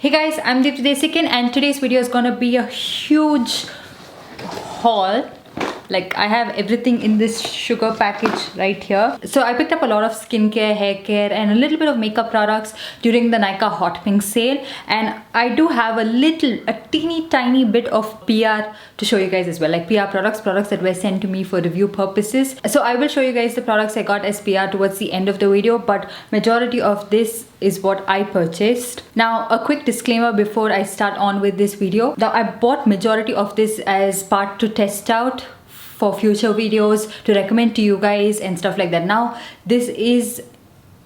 Hey guys, I'm Desikan and today's video is gonna be a huge haul. Like I have everything in this sugar package right here. So I picked up a lot of skincare, hair care and a little bit of makeup products during the Nykaa Hot Pink sale. And I do have a teeny tiny bit of PR to show you guys as well. Like PR products that were sent to me for review purposes. So I will show you guys the products I got as PR towards the end of the video. But majority of this is what I purchased. Now a quick disclaimer before I start on with this video. Now I bought majority of this as part to test out for future videos, to recommend to you guys and stuff like that. Now this is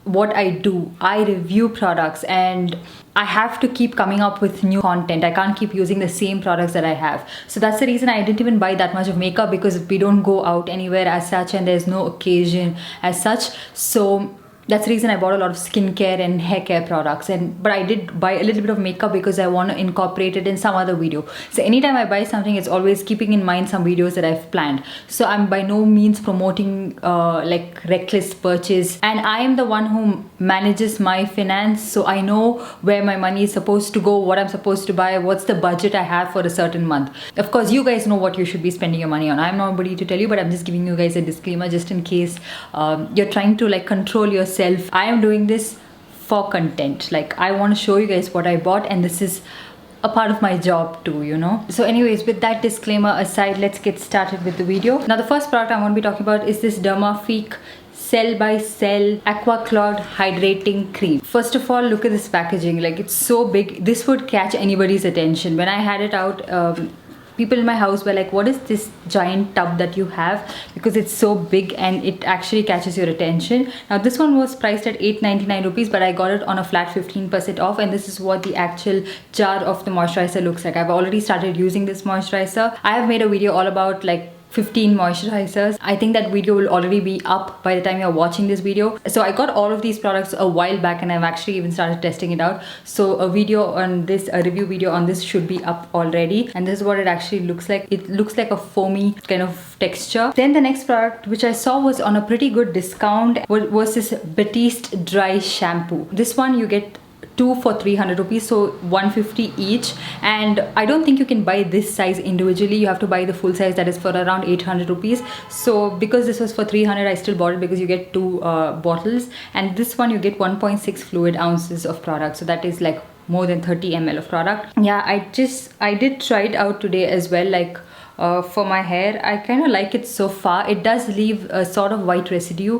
what I do. I review products and I have to keep coming up with new content. I can't keep using the same products that I have. So that's the reason I didn't even buy that much of makeup, because we don't go out anywhere as such and there's no occasion as such. So that's the reason I bought a lot of skincare and hair care products. But I did buy a little bit of makeup because I want to incorporate it in some other video. So anytime I buy something, it's always keeping in mind some videos that I've planned. So I'm by no means promoting like reckless purchase. And I am the one who manages my finance. So I know where my money is supposed to go, what I'm supposed to buy, what's the budget I have for a certain month. Of course, you guys know what you should be spending your money on. I'm nobody to tell you, but I'm just giving you guys a disclaimer just in case you're trying to like control yourself. I am doing this for content. Like I want to show you guys what I bought, and this is a part of my job too, you know. So anyways, with that disclaimer aside, let's get started with the video. Now the first product I'm going to be talking about is this Dermafique Cell by Cell Aqua Cloud Hydrating Cream. First of all, look at this packaging. Like it's so big. This would catch anybody's attention. When I had it out, people in my house were like, what is this giant tub that you have? Because it's so big and it actually catches your attention. Now this one was priced at 8.99 rupees, but I got it on a flat 15% off, and this is what the actual jar of the moisturizer looks like. I've already started using this moisturizer. I have made a video all about like 15 moisturizers. I think that video will already be up by the time you're watching this video. So I got all of these products a while back and I've actually even started testing it out. So a video on this, a review video on this should be up already. And this is what it actually looks like. It looks like a foamy kind of texture. Then the next product which I saw was on a pretty good discount was this Batiste Dry Shampoo. This one you get 2 for 300 rupees, so 150 each. And I don't think you can buy this size individually. You have to buy the full size, that is for around 800 rupees. So because this was for 300, I still bought it because you get 2 bottles, and this one you get 1.6 fluid ounces of product, so that is like more than 30 ml of product. Yeah, I did try it out today as well. Like for my hair, I kind of like it so far. It does leave a sort of white residue,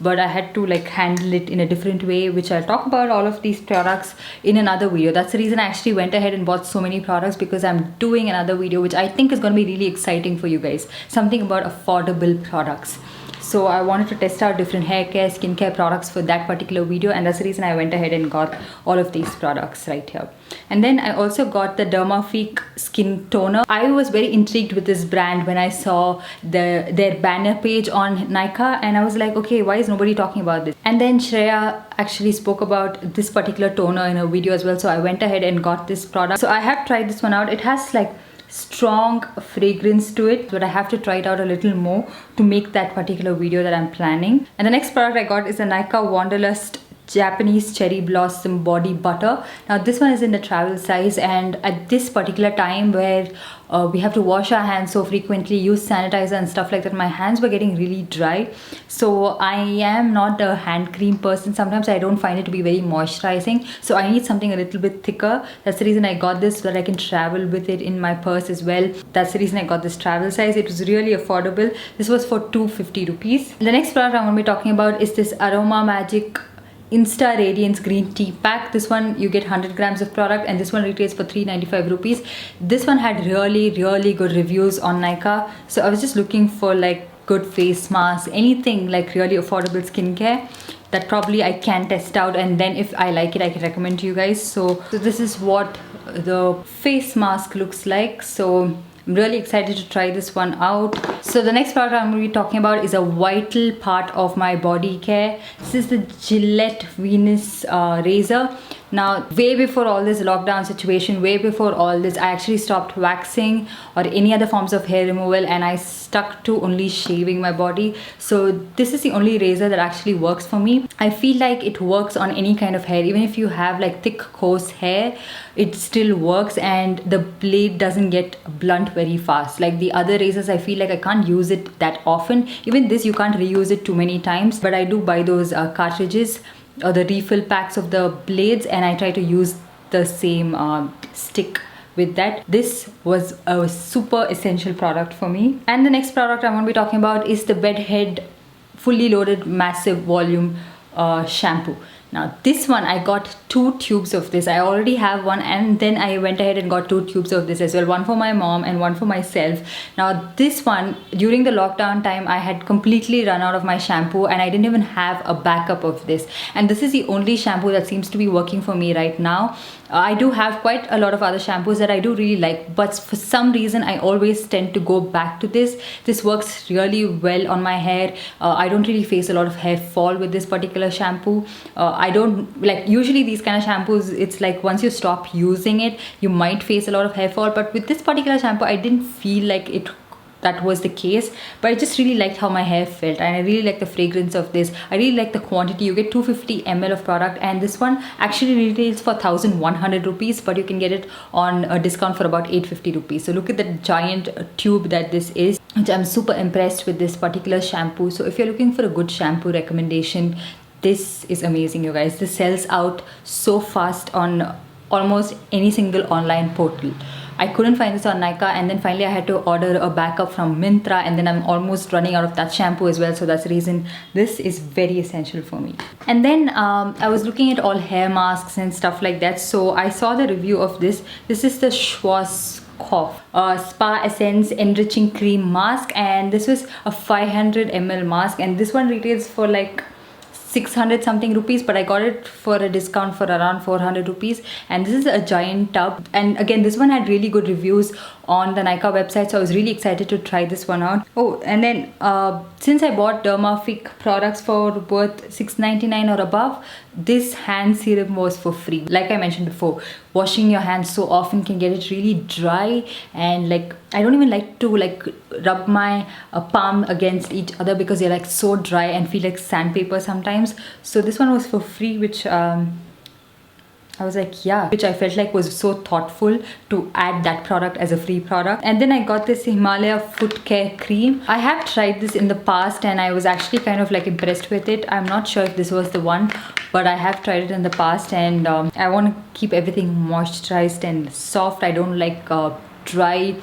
but I had to like handle it in a different way, which I'll talk about all of these products in another video. That's the reason I actually went ahead and bought so many products, because I'm doing another video which I think is going to be really exciting for you guys. Something about affordable products. So I wanted to test out different hair care, skincare products for that particular video, and that's the reason I went ahead and got all of these products right here. And then I also got the Dermafique Skin Toner. I was very intrigued with this brand when I saw their banner page on Nykaa, and I was like, okay, why is nobody talking about this? And then Shreya actually spoke about this particular toner in a video as well, so I went ahead and got this product. So I have tried this one out. It has like strong fragrance to it, but I have to try it out a little more to make that particular video that I'm planning. And the next product I got is the Nykaa Wanderlust Japanese Cherry Blossom Body Butter. Now this one is in the travel size, and at this particular time where we have to wash our hands so frequently, use sanitizer and stuff like that, my hands were getting really dry. So I am not a hand cream person. Sometimes I don't find it to be very moisturizing, so I need something a little bit thicker. That's the reason I got this, so that I can travel with it in my purse as well. That's the reason I got this travel size. It was really affordable. This was for 250 rupees. The next product I'm going to be talking about is this Aroma Magic Insta Radiance Green Tea Pack. This one you get 100 grams of product, and this one retails for 395 rupees. This one had really good reviews on Nykaa, so I was just looking for like good face masks, anything like really affordable skincare that probably I can test out, and then if I like it, I can recommend to you guys. So this is what the face mask looks like. So I'm really excited to try this one out. So the next product I'm going to be talking about is a vital part of my body care. This is the Gilette Razor. Now, way before all this lockdown situation, way before all this, I actually stopped waxing or any other forms of hair removal, and I stuck to only shaving my body. So this is the only razor that actually works for me. I feel like it works on any kind of hair. Even if you have like thick coarse hair, it still works, and the blade doesn't get blunt very fast. Like the other razors, I feel like I can't use it that often. Even this, you can't reuse it too many times, but I do buy those cartridges or the refill packs of the blades, and I try to use the same stick with that. This was a super essential product for me. And the next product I'm going to be talking about is the Bedhead fully loaded massive volume shampoo. Now this one, I got 2 tubes of this. I already have one, and then I went ahead and got 2 tubes of this as well, one for my mom and one for myself. Now this one, during the lockdown time, I had completely run out of my shampoo, and I didn't even have a backup of this, and this is the only shampoo that seems to be working for me right now. I do have quite a lot of other shampoos that I do really like, but for some reason I always tend to go back to this. This works really well on my hair. I don't really face a lot of hair fall with this particular shampoo. I don't like, usually these kind of shampoos, it's like once you stop using it, you might face a lot of hair fall, but with this particular shampoo, I didn't feel like that was the case. But I just really liked how my hair felt, and I really like the fragrance of this. I really like the quantity. You get 250 ml of product, and this one actually retails for 1100 rupees, but you can get it on a discount for about 850 rupees. So look at the giant tube that this is, which I'm super impressed with this particular shampoo. So if you're looking for a good shampoo recommendation, this is amazing, you guys. This sells out so fast on almost any single online portal. I couldn't find this on Nykaa, and then finally I had to order a backup from Myntra, and then I'm almost running out of that shampoo as well. So that's the reason this is very essential for me. And then I was looking at all hair masks and stuff like that. So I saw the review of this. This is the Schwarzkopf Spa Essence Enriching Cream Mask, and this was a 500 ml mask, and this one retails for like 600 something rupees, but I got it for a discount for around 400 rupees. And this is a giant tub, and again this one had really good reviews on the Nykaa website, so I was really excited to try this one out. Oh, and then since I bought Dermafic products for worth 699 or above, this hand serum was for free. Like I mentioned before, washing your hands so often can get it really dry, and like I don't even like to like rub my palm against each other because they're like so dry and feel like sandpaper sometimes. So this one was for free, which I was like, yeah, which I felt like was so thoughtful to add that product as a free product. And then I got this Himalaya Foot Care Cream. I have tried this in the past, and I was actually kind of like impressed with it. I'm not sure if this was the one, but I have tried it in the past, and I want to keep everything moisturized and soft. I don't like dry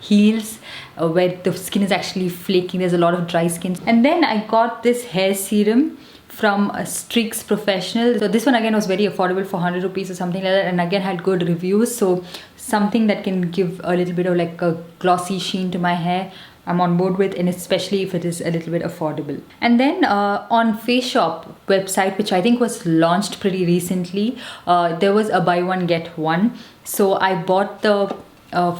heels where the skin is actually flaking. There's a lot of dry skin. And then I got this hair serum from Streax Professional. So this one again was very affordable for 100 rupees or something like that, and again had good reviews. So something that can give a little bit of like a glossy sheen to my hair, I'm on board with, and especially if it is a little bit affordable. And then on Face Shop website, which I think was launched pretty recently, there was a buy one get one. So I bought the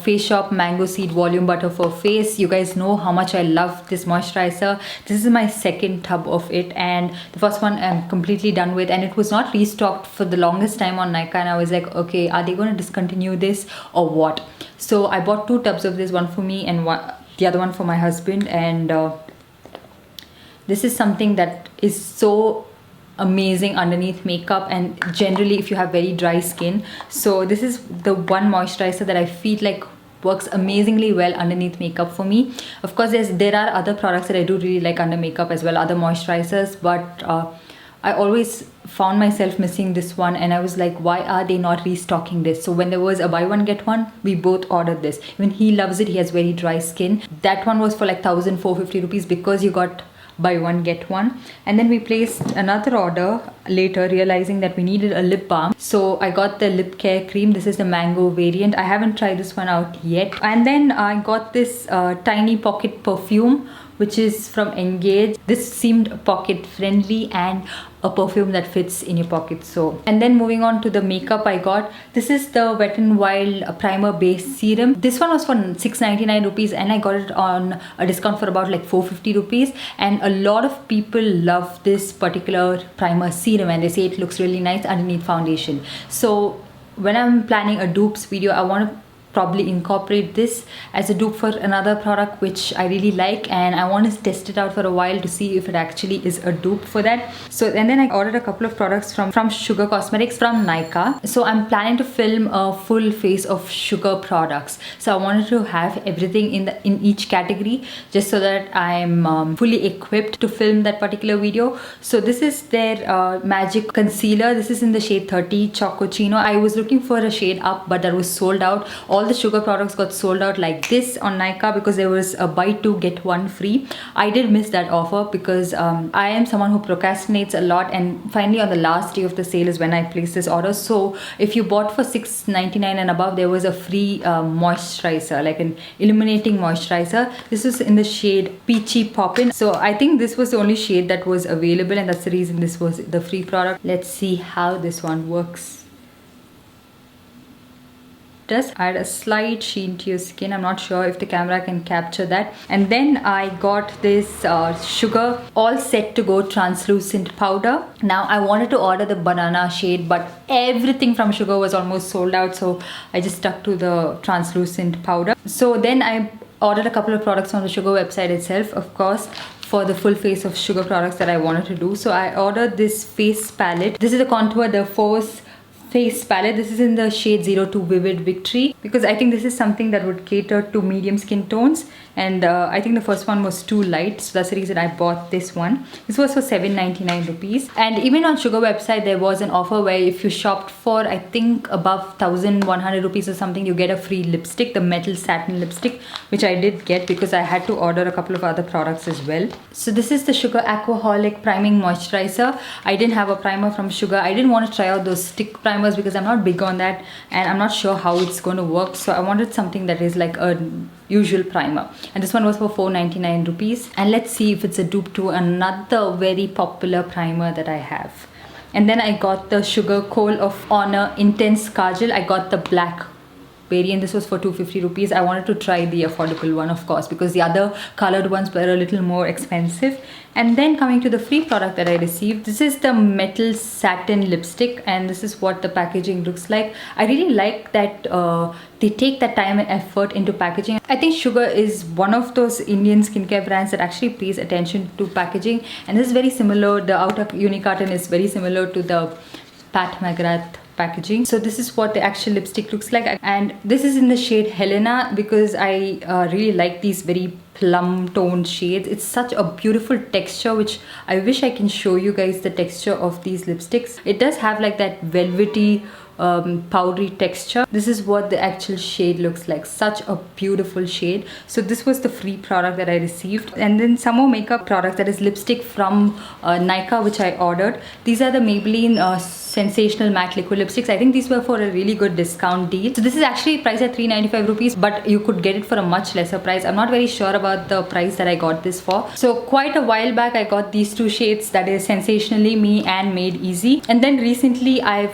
Face Shop Mango Seed Volume Butter for Face. You guys know how much I love this moisturizer. This is my second tub of it, and the first one I'm completely done with, and it was not restocked for the longest time on Nykaa, and I was like, okay, are they going to discontinue this or what? So I bought 2 tubs of this, one for me and the other one for my husband. And this is something that is so amazing underneath makeup, and generally if you have very dry skin. So this is the one moisturizer that I feel like works amazingly well underneath makeup for me. Of course there are other products that I do really like under makeup as well, other moisturizers, but I always found myself missing this one, and I was like, why are they not restocking this? So when there was a buy one get one, we both ordered this. Even he loves it, he has very dry skin. That one was for like 1450 rupees because you got buy one get one. And then we placed another order later, realizing that we needed a lip balm. So I got the lip care cream. This is the mango variant. I haven't tried this one out yet. And then I got this tiny pocket perfume which is from Engage. This seemed pocket friendly and a perfume that fits in your pocket. So, and then moving on to the makeup I got. This is the Wet n Wild primer base serum. This one was for 699 rupees and I got it on a discount for about like 450 rupees, and a lot of people love this particular primer serum and they say it looks really nice underneath foundation. So when I'm planning a dupes video, I want to probably incorporate this as a dupe for another product which I really like, and I want to test it out for a while to see if it actually is a dupe for that. So and then I ordered a couple of products from Sugar Cosmetics from Nykaa. So I'm planning to film a full face of Sugar products, so I wanted to have everything in each category just so that I'm fully equipped to film that particular video. So this is their magic concealer. This is in the shade 30 Chocochino. I was looking for a shade up, but that was sold out. All the Sugar products got sold out like this on Nykaa because there was a buy two get one free. I did miss that offer because I am someone who procrastinates a lot, and finally on the last day of the sale is when I placed this order. So if you bought for $6.99 and above, there was a free moisturizer, like an illuminating moisturizer. This is in the shade Peachy Poppin'. So I think this was the only shade that was available, and that's the reason this was the free product. Let's see how this one works. Does add a slight sheen to your skin. I'm not sure if the camera can capture that. And then I got this Sugar All Set to Go translucent powder. Now I wanted to order the banana shade, but everything from Sugar was almost sold out, so I just stuck to the translucent powder. So then I ordered a couple of products on the Sugar website itself, of course, for the full face of Sugar products that I wanted to do. So I ordered this face palette. This is the Contour The Force face palette. This is in the shade 02 Vivid Victory, because I think this is something that would cater to medium skin tones, and I think the first one was too light, so that's the reason I bought this one. This was for 799 rupees, and even on Sugar website there was an offer where if you shopped for I think above 1100 rupees or something, you get a free lipstick, the metal satin lipstick, which I did get because I had to order a couple of other products as well. So this is the Sugar Aquaholic priming moisturizer. I didn't have a primer from Sugar. I didn't want to try out those stick primers because I'm not big on that and I'm not sure how it's going to work, so I wanted something that is like a usual primer, and this one was for 499 rupees. And let's see if it's a dupe to another very popular primer that I have. And then I got the Sugar Coal of Honor Intense Kajal. I got the black variant. This was for 250 rupees. I wanted to try the affordable one, of course, because the other colored ones were a little more expensive. And then coming to the free product that I received, this is the metal satin lipstick, and this is what the packaging looks like. I really like that they take that time and effort into packaging. I think Sugar is one of those Indian skincare brands that actually pays attention to packaging, and this is very similar. The outer unicarton is very similar to the Pat McGrath packaging. So this is what the actual lipstick looks like, and this is in the shade Helena because I really like these very plum toned shades. It's such a beautiful texture, which I wish I can show you guys the texture of these lipsticks. It does have like that velvety powdery texture. This is what the actual shade looks like. Such a beautiful shade. So this was the free product that I received. And then some more makeup products, that is lipstick from Nykaa, which I ordered. These are the Maybelline Sensational Matte Liquid Lipsticks. I think these were for a really good discount deal. So this is actually priced at 395 rupees, but you could get it for a much lesser price. I'm not very sure about the price that I got this for. So quite a while back I got these two shades, that is Sensationally Me and Made Easy. And then recently I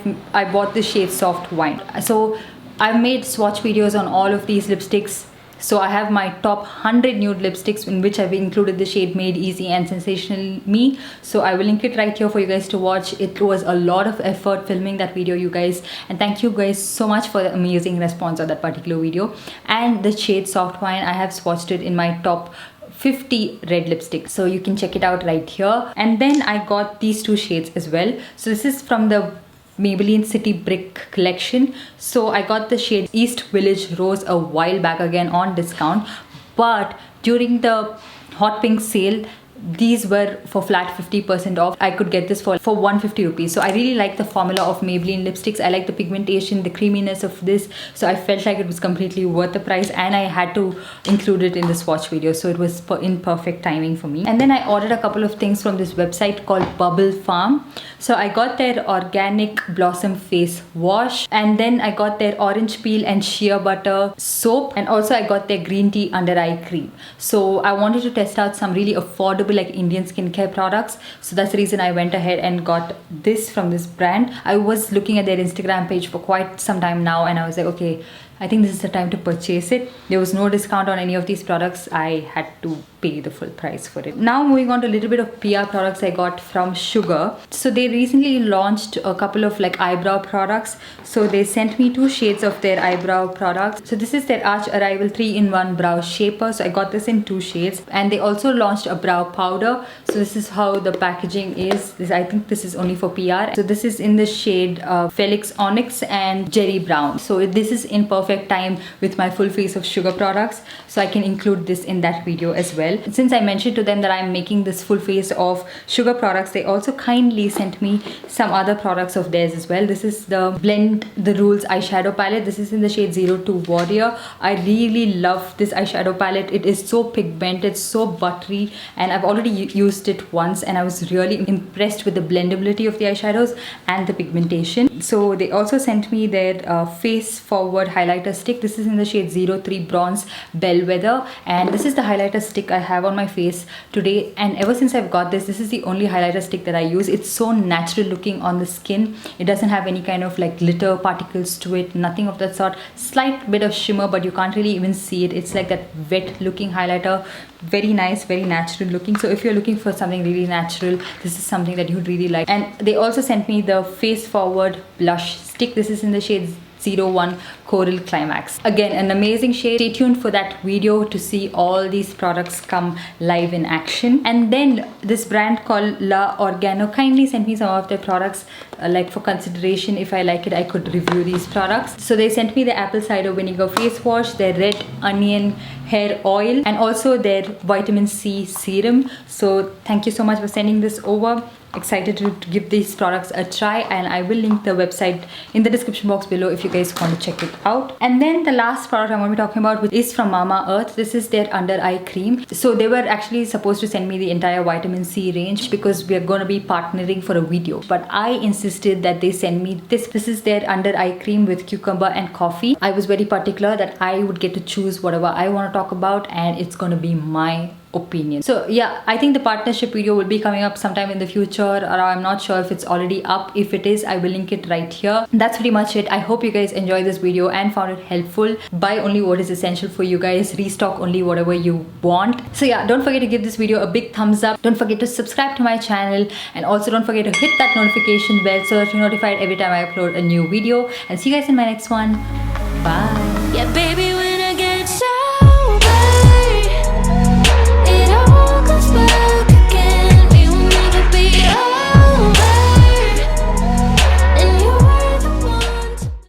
bought this shade Soft Wine. So I've made swatch videos on all of these lipsticks. So I have my top 100 nude lipsticks, in which I've included the shade Made Easy and Sensational Me. So I will link it right here for you guys to watch. It was a lot of effort filming that video, you guys, and thank you guys so much for the amazing response of that particular video. And the shade Soft Wine, I have swatched it in my top 50 red lipstick, so you can check it out right here. And then I got these two shades as well. So this is from the Maybelline City Brick collection. So I got the shade East Village Rose a while back, again on discount, but during the hot pink sale these were for flat 50% off. I could get this for 150 rupees. So I really like the formula of Maybelline lipsticks. I like the pigmentation, the creaminess of this. So I felt like it was completely worth the price, and I had to include it in the swatch video. So it was in perfect timing for me. And then I ordered a couple of things from this website called Bubble Farm. So I got their organic blossom face wash, and then I got their orange peel and shea butter soap, and also I got their green tea under eye cream. So I wanted to test out some really affordable like Indian skincare products. So that's the reason I went ahead and got this from this brand. I was looking at their Instagram page for quite some time now, and I was like, okay, I think this is the time to purchase it. There was no discount on any of these products. I had to pay the full price for it. Now moving on to a little bit of PR products I got from Sugar. So they recently launched a couple of like eyebrow products. So they sent me 2 shades of their eyebrow products. So this is their Arch Arrival 3-in-1 brow shaper. So I got this in 2 shades, and they also launched a brow powder. So this is how the packaging is. I think this is only for PR. So this is in the shade Felix Onyx and Jerry Brown. So this is in perfect time with my full face of Sugar products, so I can include this in that video as well. Since I mentioned to them that I'm making this full face of Sugar products, they also kindly sent me some other products of theirs as well. This is the Blend the Rules eyeshadow palette. This is in the shade 02 Warrior. I really love this eyeshadow palette. It is so pigmented, so buttery, and I've already used it once, and I was really impressed with the blendability of the eyeshadows and the pigmentation. So they also sent me their face forward highlighter stick. This is in the shade 03 Bronze Bellwether, and this is the highlighter stick I have on my face today. And ever since I've got this is the only highlighter stick that I use. It's so natural looking on the skin. It doesn't have any kind of like glitter particles to it, nothing of that sort. Slight bit of shimmer, but you can't really even see it. It's like that wet looking highlighter. Very nice, very natural looking. So if you're looking for something really natural, this is something that you'd really like. And they also sent me the face forward blush stick. This is in the shade 01 Coral Climax. Again, an amazing shade. Stay tuned for that video to see all these products come live in action. And then this brand called La Organo kindly sent me some of their products like for consideration. If I like it, I could review these products. So they sent me the apple cider vinegar face wash, their red onion hair oil, and also their vitamin C serum. So thank you so much for sending this over. Excited to give these products a try, and I will link the website in the description box below if you guys want to check it out. And then the last product I'm going to be talking about is from Mama Earth. This is their under eye cream. So they were actually supposed to send me the entire vitamin C range because we are going to be partnering for a video, but I insisted that they send me this. This is their under eye cream with cucumber and coffee. I was very particular that I would get to choose whatever I want to talk about, and it's going to be my opinion. So yeah, I think the partnership video will be coming up sometime in the future, or I'm not sure if it's already up. If it is, I will link it right here. That's pretty much it. I hope you guys enjoyed this video and found it helpful. Buy only what is essential for you guys. Restock only whatever you want. So yeah, don't forget to give this video a big thumbs up. Don't forget to subscribe to my channel, and also don't forget to hit that notification bell so that you're notified every time I upload a new video. And see you guys in my next one. Bye. Yeah, baby.